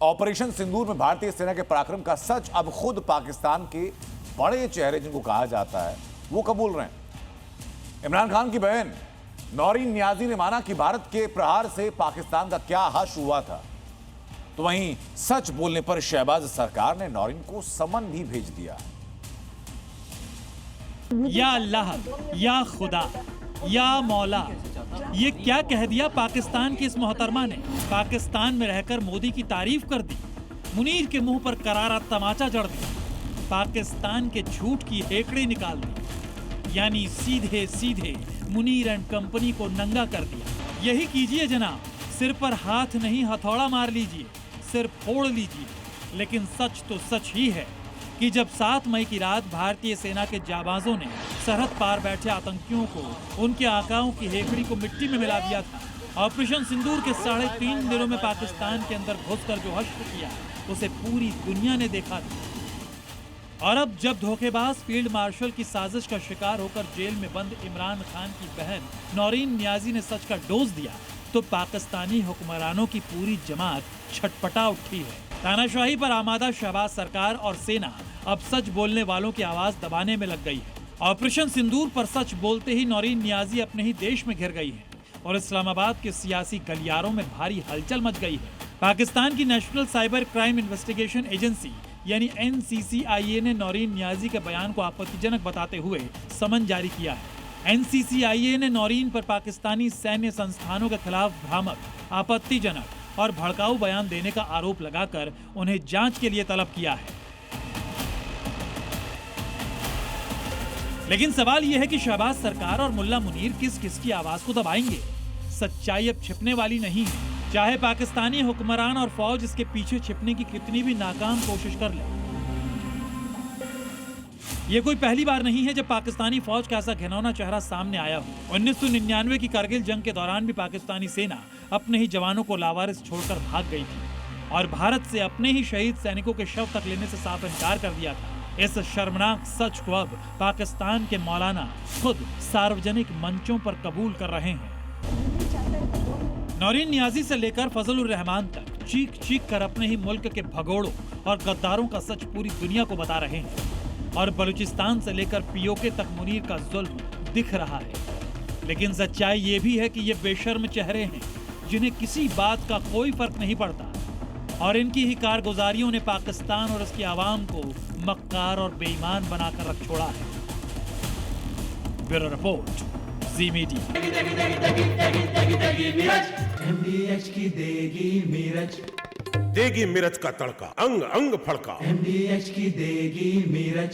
Operation सिंदूर में भारतीय सेना के पराक्रम का सच अब खुद पाकिस्तान के बड़े चेहरे जिनको कहा जाता है वो कबूल रहे हैं। इमरान खान की बहन नौरीन नियाजी ने माना कि भारत के प्रहार से पाकिस्तान का क्या हश हुआ था, तो वहीं सच बोलने पर शहबाज सरकार ने नौरीन को समन भी भेज दिया। या अल्लाह, या खुदा, या मौला, ये क्या कह दिया पाकिस्तान की इस मोहतरमा ने। पाकिस्तान में रहकर मोदी की तारीफ कर दी, मुनीर के मुंह पर करारा तमाचा जड़ दिया, पाकिस्तान के झूठ की हेकड़ी निकाल दी, यानी सीधे सीधे मुनीर एंड कंपनी को नंगा कर दिया। यही कीजिए जनाब, सिर पर हाथ नहीं हथौड़ा मार लीजिए, सिर फोड़ लीजिए। लेकिन सच तो सच ही है कि जब 7 मई की रात भारतीय सेना के जाबाजों ने सरहद पार बैठे आतंकियों को उनके आकाओं की हेकड़ी को मिट्टी में मिला दिया था, ऑपरेशन सिंदूर के 3.5 दिनों में पाकिस्तान के अंदर घुसकर जो हश्र किया उसे पूरी दुनिया ने देखा था। और अब जब धोखेबाज फील्ड मार्शल की साजिश का शिकार होकर जेल में बंद इमरान खान की बहन नौरीन नियाजी ने सच का डोज दिया, तो पाकिस्तानी हुक्मरानों की पूरी जमात छटपटा उठी है। तानाशाही पर आमादा शहबाज सरकार और सेना अब सच बोलने वालों की आवाज दबाने में लग गई है। ऑपरेशन सिंदूर पर सच बोलते ही नौरीन नियाजी अपने ही देश में घिर गई है और इस्लामाबाद के सियासी गलियारों में भारी हलचल मच गई है। पाकिस्तान की national cyber crime investigation agency यानी NCCIA ने नौरीन नियाजी के बयान को आपत्तिजनक बताते हुए समन जारी किया है। NCCIA ने नौरीन पर पाकिस्तानी सैन्य संस्थानों के खिलाफ भ्रामक, आपत्तिजनक और भड़काऊ बयान देने का आरोप लगाकर उन्हें जांच के लिए तलब किया है। लेकिन सवाल यह है कि शहबाज सरकार और मुल्ला मुनीर किस किस की आवाज को दबाएंगे। सच्चाई अब छिपने वाली नहीं है, चाहे पाकिस्तानी हुक्मरान और फौज इसके पीछे छिपने की कितनी भी नाकाम कोशिश कर ले। ये कोई पहली बार नहीं है जब पाकिस्तानी फौज का ऐसा घिनौना चेहरा सामने आया हो। 1999 की कारगिल जंग के दौरान भी पाकिस्तानी सेना अपने ही जवानों को लावारिस छोड़कर भाग गई थी और भारत से अपने ही शहीद सैनिकों के शव तक लेने से साफ इनकार कर दिया था। इस शर्मनाक सच को अब पाकिस्तान के मौलाना खुद सार्वजनिक मंचों पर कबूल कर रहे हैं। नौरीन नियाजी से लेकर फजलुर रहमान तक चीख चीख कर अपने ही मुल्क के भगोड़ों और गद्दारों का सच पूरी दुनिया को बता रहे हैं। और बलूचिस्तान से लेकर POK तक मुनीर का जुल्म दिख रहा है। लेकिन सच्चाई ये भी है कि ये बेशर्म चेहरे हैं जिन्हें किसी बात का कोई फर्क नहीं पड़ता और इनकी ही कारगुजारियों ने पाकिस्तान और उसकी आवाम को मक्कार और बेईमान बनाकर रख छोड़ा है। ब्यूरो रिपोर्ट, जी मीडिया। MDH की देगी मिर्च, देगी मिर्च का तड़का, अंग अंग फड़का। MDH की देगी मिर्च।